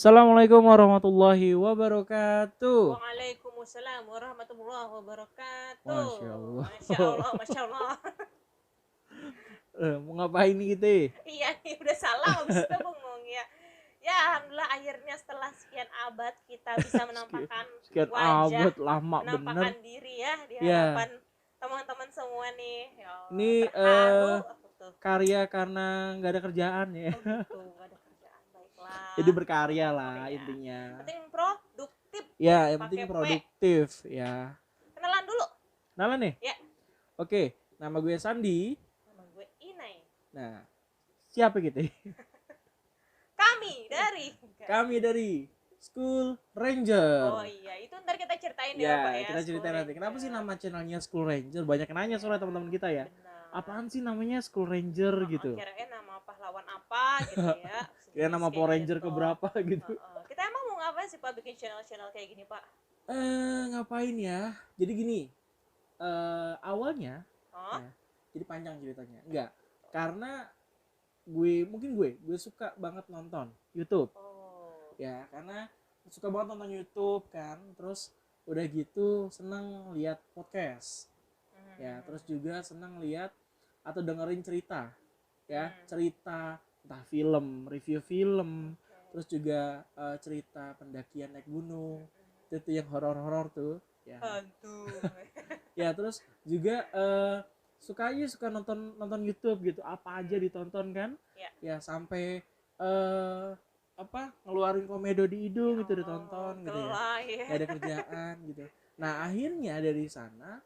Assalamualaikum warahmatullahi wabarakatuh. Waalaikumsalam warahmatullahi wabarakatuh. Masya Allah. Masya Allah, Masya Allah. Mau ngapain nih kita? Iya nih udah salah habis itu bengong ya. Ya alhamdulillah akhirnya setelah sekian abad kita bisa menampakkan Sekian wajah, abad lama menampakkan bener. diri ya di Ya, hadapan teman-teman semua nih. Ya Allah, ini terharu aku tuh. karya karena nggak ada kerjaan ya. Oh gitu, gak ada kerjaan, baiklah. Jadi berkarya lah Berkarya. intinya. Penting produktif. Ya, yang penting Pakai P. produktif ya. Kenalan dulu. Kenalan nih? Ya. Oke, nama gue Sandi. Nama gue Inai. Nah, siapa kita? Kami dari School Ranger. Oh iya, itu ntar kita ceritain deh Ya, Pak ya. kita ceritain nanti. Kenapa sih nama channelnya School Ranger? Banyak yang nanya soalnya teman-teman kita ya. Benar. Apaan sih namanya School Ranger gitu? Kirain nama pahlawan apa gitu ya. Kira nama Kayak Power Ranger gitu. keberapa gitu. Kita emang mau ngapain sih Pak bikin channel-channel kayak gini Pak? Ngapain ya? Jadi gini, awalnya, Oh? ya, jadi panjang ceritanya. Enggak, karena gue suka banget nonton YouTube. Oh. Ya, karena suka banget nonton YouTube kan. Terus udah gitu seneng lihat podcast. Ya, terus juga seneng lihat atau dengerin cerita. Ya, cerita entah film, review film, terus juga cerita pendakian naik gunung. Itu yang horor-horor tuh, ya. Hantu. Ya, terus juga suka nonton YouTube gitu, apa aja ditonton kan. Ya, sampai ngeluarin komedo di hidung gitu ditonton gitu ya. Gak ada kerjaan gitu. Nah, akhirnya dari sana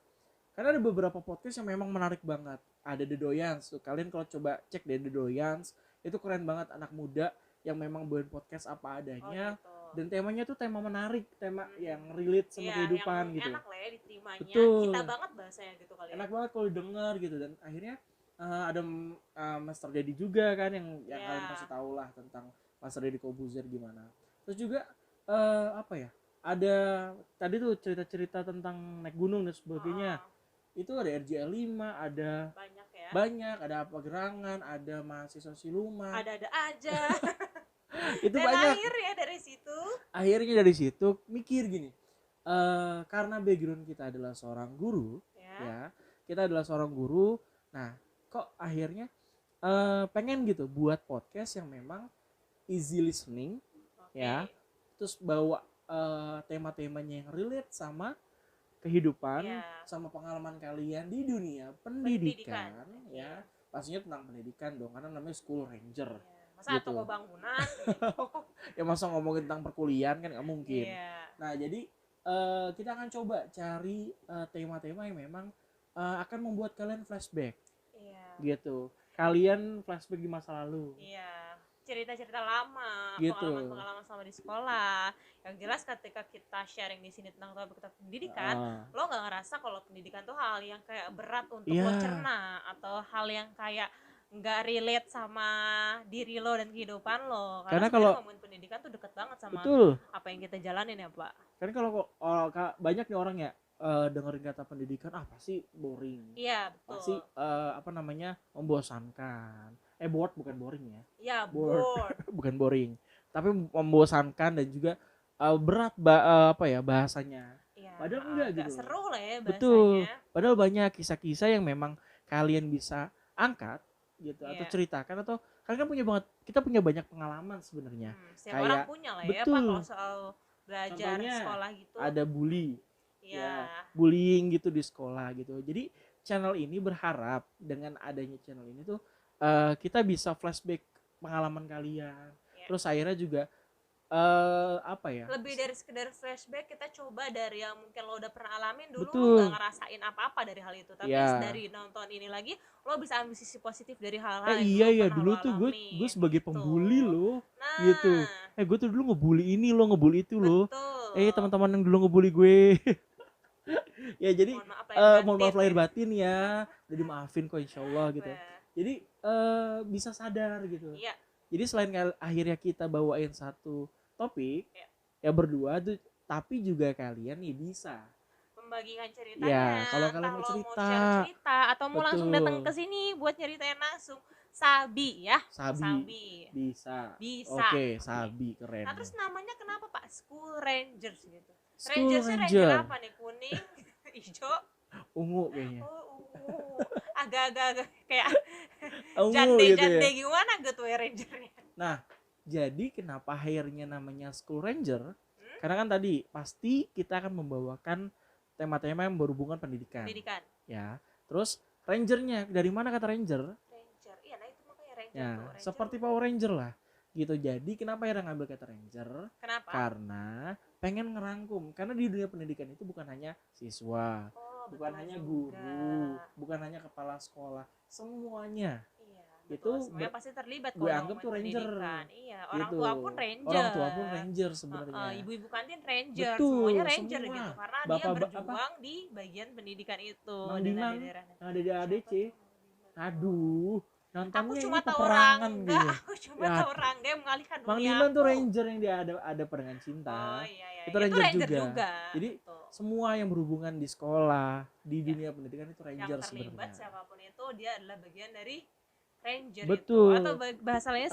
karena ada beberapa podcast yang memang menarik banget. Ada The Doyans. Kalian kalau coba cek deh The Doyans, itu keren banget, anak muda yang memang buat podcast apa adanya. Gitu. Dan temanya tuh tema menarik, tema yang relate sama kehidupan yang gitu. enak lah ya diterimanya. Betul. Kita banget bahasanya gitu kali ya. Enak banget kalau denger gitu. Dan akhirnya ada Master Dedi juga kan yang kalian pasti tahu lah tentang Master Dedi Kobuzer gimana. Terus juga apa ya? Ada tadi tuh cerita-cerita tentang naik gunung dan sebagainya. Itu ada RJL 5, ada banyak ya. Banyak, ada apa gerangan, ada mahasiswa siluman. Ada aja. Itu dan banyak. Akhirnya dari situ mikir gini. Karena background kita adalah seorang guru, ya. Kita adalah seorang guru. Nah, kok akhirnya pengen gitu buat podcast yang memang easy listening, ya. Terus bawa tema-temanya yang relate sama kehidupan, sama pengalaman kalian di dunia pendidikan. Ya. Pastinya tentang pendidikan dong, karena namanya School Ranger. Masa gitu. Toko bangunan ya masa ngomongin tentang perkuliahan kan nggak mungkin. Nah, jadi kita akan coba cari tema-tema yang memang akan membuat kalian flashback. Gitu. Kalian flashback di masa lalu. Cerita-cerita lama, gitu. Pengalaman selama di sekolah. Yang jelas ketika kita sharing di sini tentang topik pendidikan, lo nggak ngerasa kalau pendidikan tuh hal yang kayak berat untuk lo cerna atau hal yang kayak nggak relate sama diri lo dan kehidupan lo. Karena kalau ngomongin pendidikan tuh deket banget sama apa yang kita jalanin ya Pak. Karena kalau banyak nih orang ya dengerin kata pendidikan pasti boring. Iya betul. Pasti membosankan. Bukan boring ya. Iya bored. Bukan boring. Tapi membosankan dan juga berat bahasanya. Padahal enggak gitu. Seru lah ya bahasanya. Betul. Padahal banyak kisah-kisah yang memang kalian bisa angkat gitu atau ceritakan atau kalian kan kita punya banyak pengalaman sebenarnya. Kayak orang punya lah ya Pak kalau soal belajar sekolah gitu. Ada bullying gitu di sekolah gitu. Jadi channel ini berharap dengan adanya channel ini tuh kita bisa flashback pengalaman kalian. Terus akhirnya juga lebih dari sekedar flashback, kita coba dari yang mungkin lo udah pernah alamin dulu. Betul. Lo gak ngerasain apa-apa dari hal itu, tapi dari nonton ini lagi lo bisa ambil sisi positif dari hal-hal yang dulu tuh gue sebagai pembuli lo gitu. Gue tuh dulu ngebully ini lo, ngebully itu lo. Teman-teman yang dulu ngebully gue. Ya jadi mohon maaf lahir batin ya, udah dimaafin kok insyaallah gitu. Jadi bisa sadar gitu. Jadi selain akhirnya kita bawain satu topik ya berdua tuh, tapi juga kalian nih bisa membagikan ceritanya. Kalau kalian mau cerita atau mau langsung datang ke sini buat nyeritain langsung, Sabi ya. Sabi. Bisa. Bisa. Oke, Sabi keren. Nah, terus namanya kenapa Pak School Rangers gitu? School Ranger apa nih? Kuning, hijau, ungu kayaknya. Oh, ungu. Agak-agak kayak Ungu gitu jande ya. gimana gitu ya rangernya. Nah, jadi kenapa akhirnya namanya School Ranger? Karena kan tadi pasti kita akan membawakan tema-tema yang berhubungan pendidikan. Ya. Terus rangernya dari mana kata ranger? Ranger. Iya, nah itu makanya ranger Ya, tuh. Ranger seperti Power Ranger lah. Gitu. Jadi kenapa ya ngambil kata ranger? Kenapa? Karena pengen ngerangkum. Karena di dunia pendidikan itu bukan hanya siswa, bukan hanya guru, bukan hanya kepala sekolah, semuanya. Iya, betul. Semuanya pasti terlibat. Gue anggap tuh ranger. Iya, orang gitu. tua pun ranger. Orang tua pun ranger sebenarnya. Ibu-ibu kantin ranger. Betul, semuanya ranger semua. gitu. Karena Bapak, dia berjuang di bagian pendidikan itu. Mang Diman yang ada di ADC. Aduh, nontonnya aku cuma ini tahu peperangan Rangga, gitu. aku cuma tahu Rangga yang mengalihkan dunia. Mang Diman tuh ranger yang dia ada Perengan Cinta. Iya. Itu ranger juga. Jadi betul. semua yang berhubungan di sekolah, di dunia pendidikan itu ranger yang terlibat sebenarnya. Siapapun itu dia adalah bagian dari ranger. Betul. Itu. Atau bahasa lainnya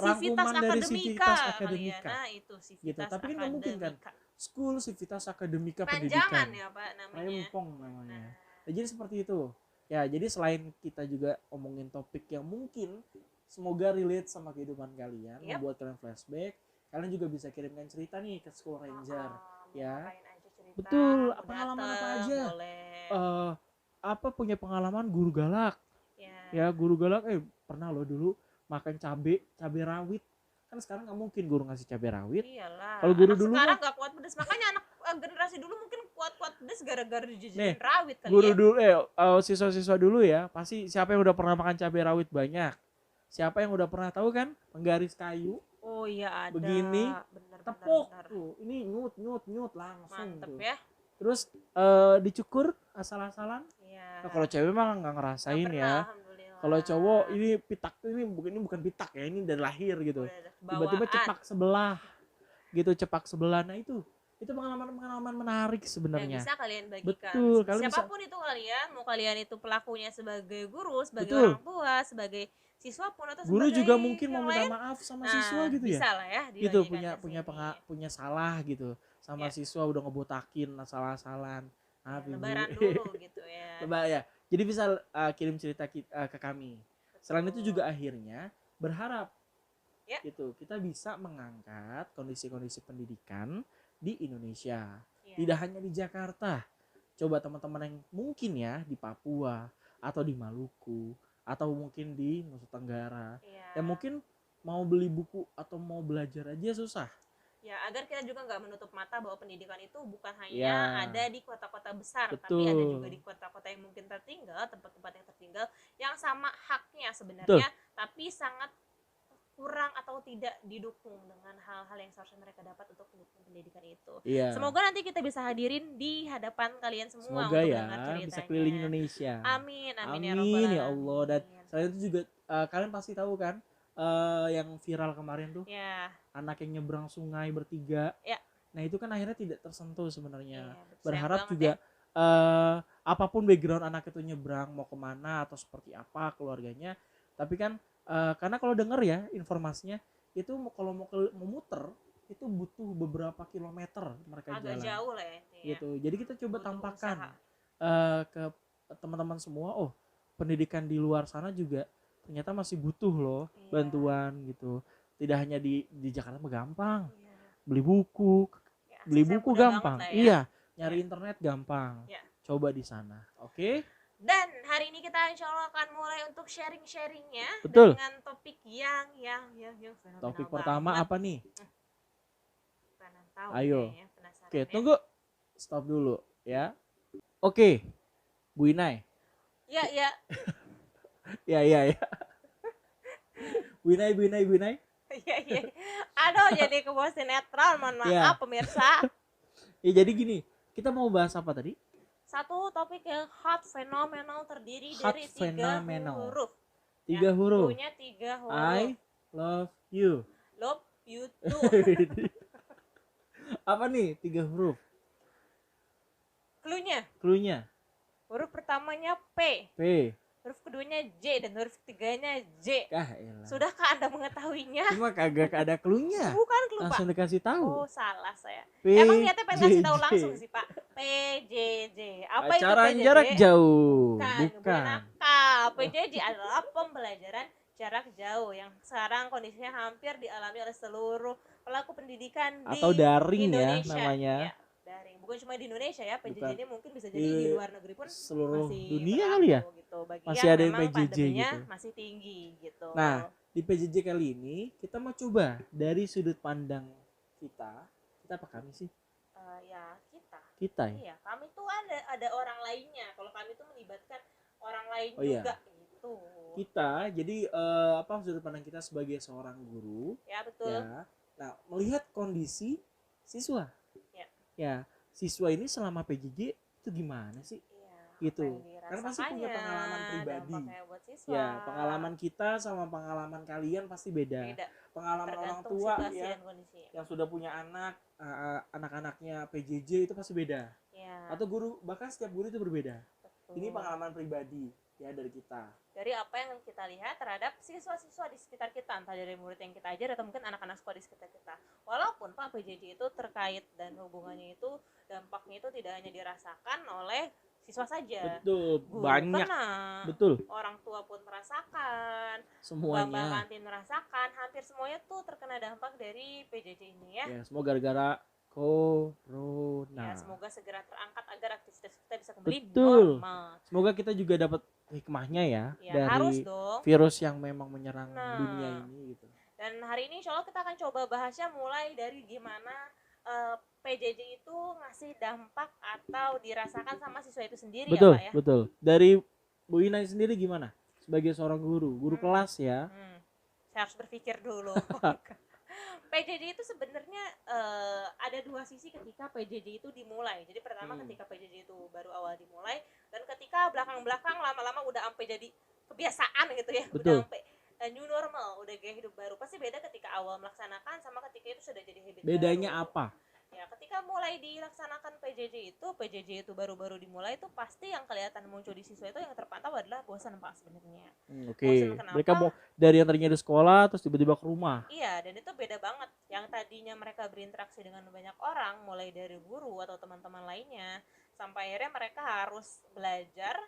civitas akademika. Nah, itu civitas gitu. Tapi kan nggak mungkin kan school civitas akademika panjangan pendidikan. Ya Pak namanya. Rempong namanya. Nah, jadi seperti itu. Ya, jadi selain kita juga omongin topik yang mungkin semoga relate sama kehidupan kalian, membuat kalian flashback, kalian juga bisa kirimkan cerita nih ke School Ranger. Ya. Cerita, betul, pengalaman apa aja. Apa punya pengalaman guru galak? Ya, guru galak pernah loh dulu makan cabai rawit. Kan sekarang nggak mungkin guru ngasih cabai rawit. Iyalah. Kalau guru dulu sekarang nggak kuat pedes, makanya anak generasi dulu mungkin kuat pedes gara-gara dijajanin rawit kali. Guru dulu siswa-siswa dulu ya, pasti siapa yang udah pernah makan cabai rawit banyak? Siapa yang udah pernah tahu kan penggaris kayu? Oh iya ada. Begini, tepuk tuh. Ini nyut langsung. Mantep tuh. Ya. Terus dicukur asal-asalan. Iya. Nah, kalau cewek mah nggak ngerasain ya. Kalau cowok ini bukan pitak ya, ini dari lahir gitu. Tiba-tiba cepak sebelah. Gitu, cepak sebelah. Nah itu pengalaman menarik sebenarnya. Yang bisa kalian bagikan. Betul, siapapun itu kalian, mau kalian itu pelakunya sebagai guru, sebagai orang tua, sebagai siswa pun atau guru sebagai juga mungkin mau minta maaf sama siswa gitu ya. Bisa lah ya. Gitu punya salah gitu sama siswa udah ngebotakin asal-asalan. Lebaran dulu gitu ya. Ya. Jadi bisa kirim cerita ke kami. Betul. Selain itu juga akhirnya berharap gitu kita bisa mengangkat kondisi-kondisi pendidikan di Indonesia. Tidak hanya di Jakarta. Coba teman-teman yang mungkin ya di Papua atau di Maluku atau mungkin di Nusa Tenggara. Yang mungkin mau beli buku atau mau belajar aja susah. Ya, agar kita juga nggak menutup mata bahwa pendidikan itu bukan hanya ada di kota-kota besar, tapi ada juga di kota-kota yang mungkin tertinggal, tempat-tempat yang tertinggal yang sama haknya sebenarnya, tapi sangat kurang atau tidak didukung dengan hal-hal yang seharusnya mereka dapat untuk pendidikan itu. Semoga nanti kita bisa hadirin di hadapan kalian semua. Semoga untuk dengar ceritanya. Bisa keliling Indonesia. Amin ya Allah. Dan selain itu juga kalian pasti tahu kan yang viral kemarin tuh anak yang nyebrang sungai bertiga. Nah itu kan akhirnya tidak tersentuh sebenarnya. Berharap juga apapun background anak itu nyebrang mau kemana atau seperti apa keluarganya, tapi kan karena kalau denger ya informasinya itu kalau mau muter itu butuh beberapa kilometer mereka agak jalan. Jauh lah ya. Gitu. Jadi kita coba tampakkan ke teman-teman semua, pendidikan di luar sana juga ternyata masih butuh loh bantuan gitu. Tidak hanya di Jakarta gampang. Beli buku gampang. Nyari internet gampang. Coba di sana. Oke? Dan hari ini kita insya Allah akan mulai untuk sharing-sharingnya. Betul. Dengan topik yang topik pertama apa nih? Tahu, ayo. Oke, tunggu. Stop dulu ya. Oke. Bu Inai. Ya. Ya. Bu Inai. Iya. Aduh, jadi ke bawah sinetron, mohon maaf pemirsa. Ya jadi gini, kita mau bahas apa tadi? Satu topik yang hot fenomenal terdiri dari 3 huruf. 3 huruf. Punya 3 huruf. I love you. Love you too. Apa nih 3 huruf? Cluenya. Huruf pertamanya P. huruf keduanya J dan huruf ketiganya J. Elah. Sudahkah Anda mengetahuinya? Cuma kagak ada cluenya. Bukan clue, Pak. Langsung dikasih tahu. Oh, salah saya. P, Emang niatnya pengen kasih tahu J, J. langsung sih, Pak. PJJ. Apa itu Pacaran PJJ? jarak jauh. Bukan nakal. PJJ adalah pembelajaran jarak jauh yang sekarang kondisinya hampir dialami oleh seluruh pelaku pendidikan Atau di daring ya Indonesia. namanya. Ya, daring. Bukan cuma di Indonesia ya, PJJ Bukan. ini mungkin bisa jadi di luar negeri pun Seluruh masih dunia berlaku, kali ya. gitu. Bagi Masih yang ada yang memang PJJ pandeminya gitu. masih tinggi gitu. Nah, di PJJ kali ini kita mau coba dari sudut pandang kita. Kita apa kami sih? Ya Kita ya. Iya, kami tuh ada orang lainnya. Kalau kami tuh melibatkan orang lain Oh, iya. juga gitu. Kita jadi apa sudut pandang kita sebagai seorang guru. Ya, betul. Ya. Nah, melihat kondisi siswa. Ya. Ya, siswa ini selama PJJ itu gimana sih? Iya, Gitu. Karena pasti punya pengalaman pribadi. Buat siswa. Ya, pengalaman kita sama pengalaman kalian pasti beda. Pengalaman orang tua ya yang sudah punya anak, anak-anaknya PJJ itu pasti beda. Ya. Atau guru, bahkan setiap guru itu berbeda. Betul. Ini pengalaman pribadi ya dari kita. Dari apa yang kita lihat terhadap siswa-siswa di sekitar kita, entah dari murid yang kita ajar atau mungkin anak-anak sekolah di sekitar kita. Walaupun Pak PJJ itu terkait dan hubungannya itu dampaknya itu tidak hanya dirasakan oleh siswa saja. Betul, guru banyak. Kena, betul. Orang tua pun merasakan, semuanya. Mbak kantin merasakan, hampir semuanya tuh terkena dampak dari PJJ ini ya. Ya, semua gara-gara corona. Ya, semoga segera terangkat agar aktivitas kita bisa kembali normal. Semoga kita juga dapat hikmahnya ya dari harus dong. virus yang memang menyerang dunia ini gitu. Dan hari ini insya Allah kita akan coba bahasnya mulai dari gimana PJJ itu ngasih dampak atau dirasakan sama siswa itu sendiri. Betul, ya Pak ya. Betul. Dari Bu Ina sendiri gimana? Sebagai seorang guru kelas ya. Saya harus berpikir dulu. PJJ itu sebenarnya ada dua sisi ketika PJJ itu dimulai. Jadi pertama ketika PJJ itu baru awal dimulai, dan ketika belakang-belakang lama-lama udah sampai jadi kebiasaan gitu ya. Betul. Udah sampai new normal, udah gaya hidup baru. Pasti beda ketika awal melaksanakan sama ketika itu sudah jadi habit. Bedanya baru. apa? Ya, ketika mulai dilaksanakan PJJ itu baru-baru dimulai itu pasti yang kelihatan muncul di siswa itu yang terpantau adalah bosan Pak sebenarnya. Oke. Mereka mau dari yang tadinya di sekolah terus tiba-tiba ke rumah. Iya, dan itu beda banget. Yang tadinya mereka berinteraksi dengan banyak orang, mulai dari guru atau teman-teman lainnya, sampai akhirnya mereka harus belajar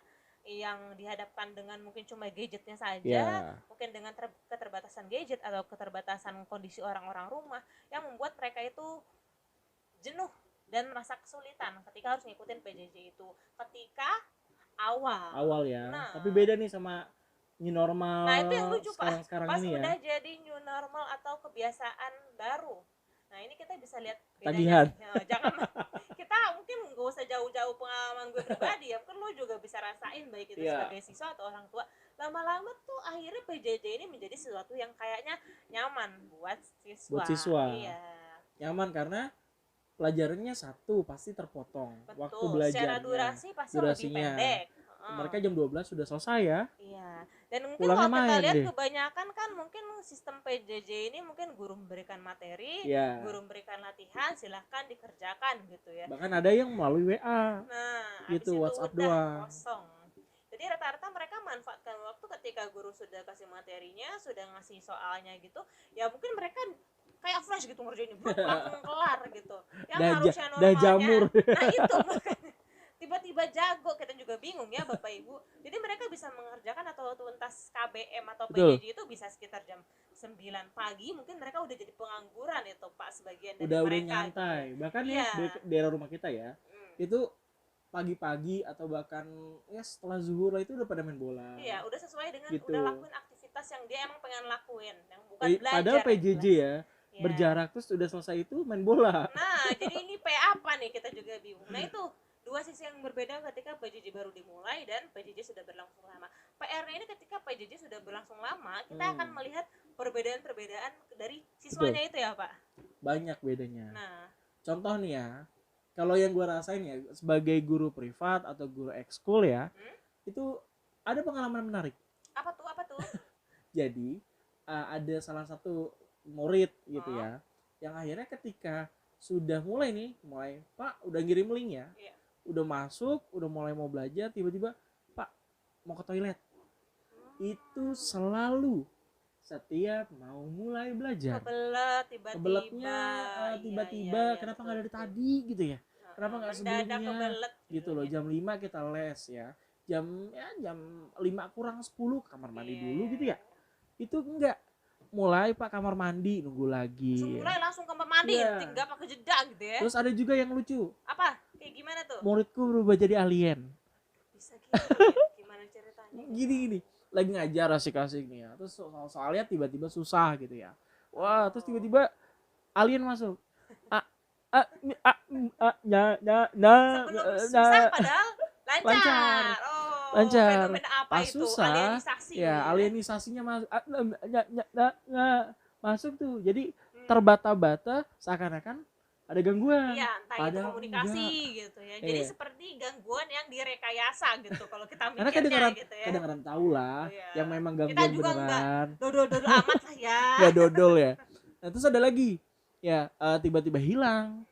yang dihadapkan dengan mungkin cuma gadgetnya saja, mungkin dengan keterbatasan gadget atau keterbatasan kondisi orang-orang rumah yang membuat mereka itu jenuh dan merasa kesulitan ketika harus ngikutin PJJ itu ketika awal ya. Tapi beda nih sama new normal. Nah, itu yang lucu sekarang Pak. Pas ini ya. udah jadi new normal atau kebiasaan baru. Nah, ini kita bisa lihat bedanya. Jangan kita mungkin nggak usah jauh-jauh pengalaman gue pribadi ya. Mungkin lo juga bisa rasain baik itu sebagai siswa atau orang tua. Lama-lama tuh akhirnya PJJ ini menjadi sesuatu yang kayaknya nyaman buat siswa. Iya. Nyaman karena pelajarannya satu pasti terpotong. Betul. Waktu belajarnya. Secara durasi pasti durasinya lebih pendek. Mereka jam 12 sudah selesai ya. Iya. Dan mungkin kalau kita lihat kebanyakan kan mungkin sistem PJJ ini mungkin guru memberikan materi, guru memberikan latihan, silahkan dikerjakan gitu ya. Bahkan ada yang melalui WA. Nah, gitu WhatsApp doang. Kosong. Jadi rata-rata mereka manfaatkan waktu ketika guru sudah kasih materinya, sudah ngasih soalnya gitu. Ya mungkin mereka kayak flash gitu ngerjain langsung kelar gitu. Yang harusnya normalnya jamur. Nah, itu makanya tiba-tiba jago, kita juga bingung ya Bapak Ibu. Jadi mereka bisa mengerjakan atau tuntas KBM atau PJJ itu bisa sekitar jam 9 pagi, mungkin mereka udah jadi pengangguran itu Pak sebagian dari mereka. Udah nyantai. Gitu. Bahkan ya di daerah rumah kita ya. Itu pagi-pagi atau bahkan ya setelah zuhur itu udah pada main bola. Iya, udah sesuai dengan udah lakuin aktivitas yang dia emang pengen lakuin, yang bukan belajar. Padahal PJJ ya. Berjarak terus udah selesai itu main bola. Nah, jadi ini P apa nih, kita juga bingung. Nah, itu dua sisi yang berbeda ketika PJJ baru dimulai dan PJJ sudah berlangsung lama. PR-nya ini ketika PJJ sudah berlangsung lama, kita akan melihat perbedaan-perbedaan dari siswanya. Betul. Itu ya Pak. Banyak bedanya. Nah, contoh nih ya, kalau yang gue rasain ya sebagai guru privat atau guru ekskul ya, itu ada pengalaman menarik. Apa tuh? Jadi ada salah satu murid gitu ya, yang akhirnya ketika sudah mulai Pak udah ngirim link ya, udah masuk, udah mulai mau belajar, tiba-tiba Pak mau ke toilet. itu selalu setiap mau mulai belajar kebelet kebeletnya tiba-tiba iya, kenapa betul, nggak dari betul. tadi gitu ya, kenapa nggak Mendadak sebelumnya kebelet gitu loh. Jam 5 kita les ya, jam 5 kurang 10 kamar mandi Iya, dulu iya, gitu iya. ya. Itu enggak, mulai Pak kamar mandi nunggu Langsung lagi ya. mulai langsung kamar mandi, Iya. tinggal pakai jeda gitu ya. Terus ada juga yang lucu, Apa? Kayak gimana tuh? muridku berubah jadi alien. Bisa gitu ya? Gimana ceritanya? Gini lagi ngajar asik-asik nih ya, terus soalnya tiba-tiba susah gitu ya, wah terus tiba-tiba alien masuk, Sebelum susah padahal lancar. lancar Oh, lancar fenomena apa pas itu? susah Alienisasi ya, ya. alienisasinya masuk tuh, jadi Hmm. terbata-bata seakan-akan ada gangguan. Iya, entah itu Padahal komunikasi enggak. gitu ya. Jadi Iya. seperti gangguan yang direkayasa gitu kalau kita Karena mikirnya gitu ya. kedengeran tahu lah Oh, iya. yang memang Kita gangguan juga enggak beneran. dodol-dodol amat lah ya. Nggak dodol ya. Nah, terus ada lagi ya, tiba-tiba hilang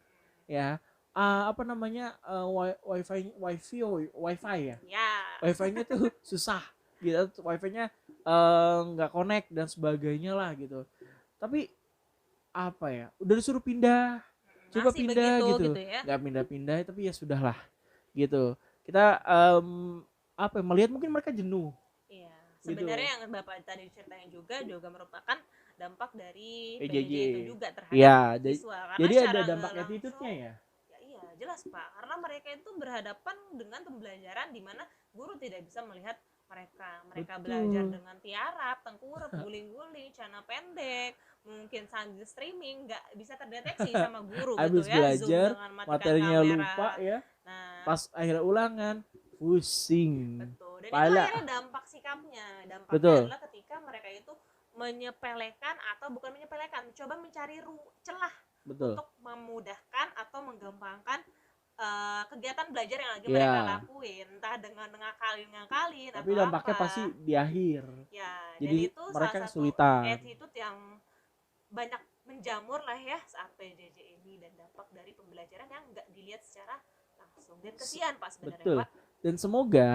ya, apa namanya, wifi ya, Ya. wifi-nya tuh susah gitu, wifi-nya nggak connect dan sebagainya lah gitu. Tapi apa ya, udah disuruh pindah, coba Masih pindah begitu gitu, ya. nggak pindah-pindah, tapi ya sudahlah gitu. Kita apa ya, melihat mungkin mereka jenuh. Iya, Gitu. sebenarnya yang Bapak tadi ceritain juga merupakan dampak dari PJJ. PJJ itu juga terhadap Iya, siswa. Karena jadi secara ada nggak dampak langsung, attitude-nya ya. ya iya, jelas Pak. Karena mereka itu berhadapan dengan pembelajaran di mana guru tidak bisa melihat mereka. Mereka Betul. belajar dengan tiarap, tengkurap, guling-guling, celana pendek, mungkin sambil streaming, nggak bisa terdeteksi sama guru Habis gitu ya. belajar, Zoom dengan matikan materinya kamera. lupa ya. Nah, Pas akhirnya ulangan, pusing. betul. Dan Pala. itu akhirnya dampak sikapnya. Dampaknya Betul. adalah ketika mereka itu menyepelekan atau bukan menyepelekan, coba mencari celah Betul. untuk memudahkan atau menggampangkan kegiatan belajar yang lagi Ya. mereka lakuin, entah dengan ngakalin Tapi atau dampaknya apa. pasti di akhir. Ya, Jadi dan itu mereka salah satu kesulitan. attitude yang banyak menjamur lah ya saat PJJ ini, dan dampak dari pembelajaran yang nggak dilihat secara langsung. Dan kesian Pak sebenarnya Betul. Pak. Dan semoga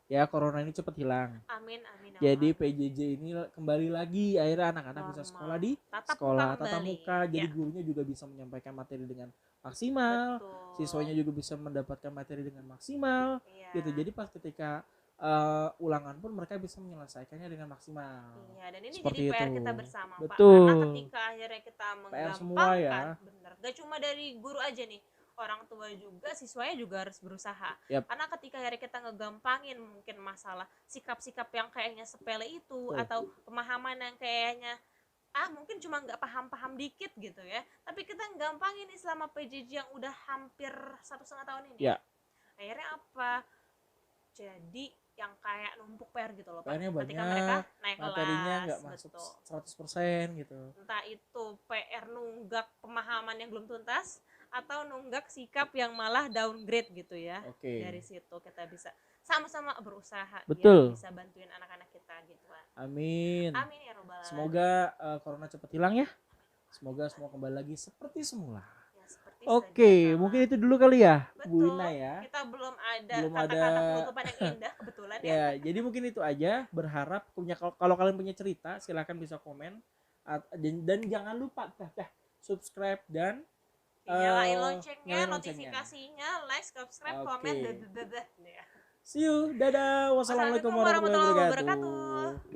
ya corona ini cepat hilang. Amin amin. Jadi amin. PJJ ini kembali lagi, akhirnya anak-anak bisa Normal. sekolah di Tatap sekolah muka tatap kembali. muka. Jadi Ya. gurunya juga bisa menyampaikan materi dengan maksimal, Betul. siswanya juga bisa mendapatkan materi dengan maksimal. Iya. Gitu. Jadi pas ketika ulangan pun mereka bisa menyelesaikannya dengan maksimal. Iya, dan ini Seperti jadi PR itu. kita bersama Pak. Betul. Karena ketika akhirnya kita PR menggampangkan, semua ya. bener, gak cuma dari guru aja nih, orang tua juga, siswanya juga harus berusaha. Yap. Karena ketika akhirnya kita ngegampangin mungkin masalah sikap-sikap yang kayaknya sepele itu, Betul. atau pemahaman yang kayaknya mungkin cuma nggak paham dikit gitu ya, tapi kita gampangin nih selama PJJ yang udah hampir 1,5 tahun ini. Ya. Akhirnya apa? Jadi yang kayak numpuk PR gitu loh Pak. PR-nya Ketika banyak, mereka naik materinya kelas, nggak masuk betul. 100% gitu. Entah itu PR nunggak pemahaman yang belum tuntas, atau nunggak sikap yang malah downgrade gitu ya. Oke. Dari situ kita bisa sama-sama berusaha Betul. biar bisa bantuin anak-anak kita gitu Pak. Amin. Amin ya robbal alamin. Semoga corona cepat hilang ya. Semoga semua kembali lagi seperti semula. Ya, seperti Oke, sedia kala. mungkin itu dulu kali ya, Bu Betul. Ina ya. Kita belum ada Belum kata-kata ada- penutupan yang indah kebetulan ya. Ya, jadi mungkin itu aja. Berharap kalau kalian punya cerita, silakan bisa komen. Dan jangan lupa subscribe dan Nyalain loncengnya, nyalain loncengnya. notifikasinya, like, subscribe, Oke. komen, dadah. See you, dadah. Wassalamualaikum warahmatullahi wabarakatuh.